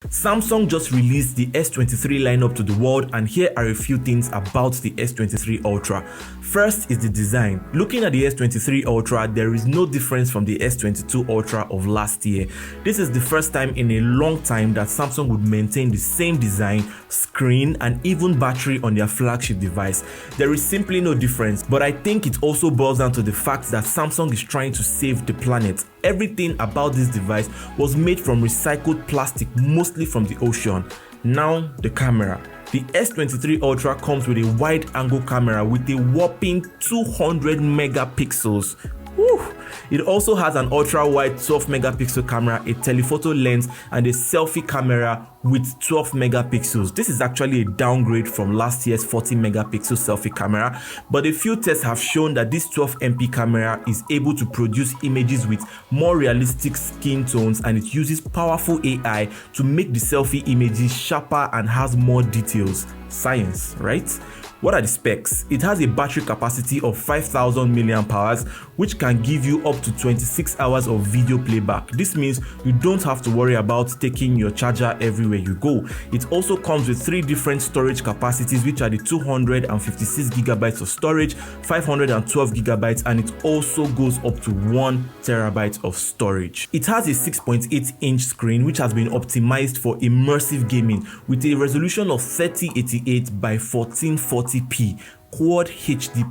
Samsung just released the S23 lineup to the world, and here are a few things about the S23 Ultra. First is the design. Looking at the S23 Ultra, there is no difference from the S22 Ultra of last year. This is the first time in a long time that Samsung would maintain the same design, screen, and even battery on their flagship device. There is simply no difference, but I think it also boils down to the fact that Samsung is trying to save the planet. Everything about this device was made from recycled plastic, mostly from the ocean. Now, the camera. The S23 Ultra comes with a wide-angle camera with a whopping 200 megapixels. Woo! It also has an ultra-wide 12 megapixel camera, a telephoto lens, and a selfie camera with 12 megapixels. This is actually a downgrade from last year's 40 megapixel selfie camera, but a few tests have shown that this 12 MP camera is able to produce images with more realistic skin tones, and it uses powerful AI to make the selfie images sharper and has more details. Science, right? What are the specs? It has a battery capacity of 5000 mAh, which can give you up to 26 hours of video playback. This means you don't have to worry about taking your charger everywhere you go. It also comes with 3 different storage capacities, which are the 256 gigabytes of storage, 512 gigabytes, and it also goes up to 1 terabyte of storage. It has a 6.8-inch screen, which has been optimized for immersive gaming with a resolution of 3088 by 1440p Quad HD+.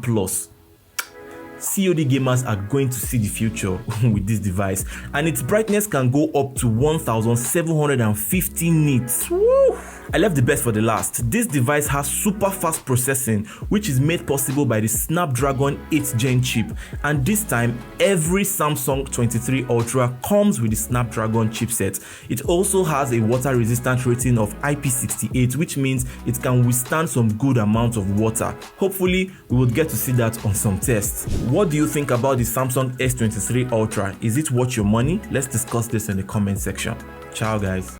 COD gamers are going to see the future with this device, and its brightness can go up to 1750 nits. Woo! I left the best for the last. This device has super fast processing, which is made possible by the Snapdragon 8th Gen chip, and this time every Samsung 23 Ultra comes with the Snapdragon chipset. It also has a water resistant rating of IP68, which means it can withstand some good amount of water. Hopefully we will get to see that on some tests. What do you think about the Samsung S23 Ultra? Is it worth your money? Let's discuss this in the comment section. Ciao guys.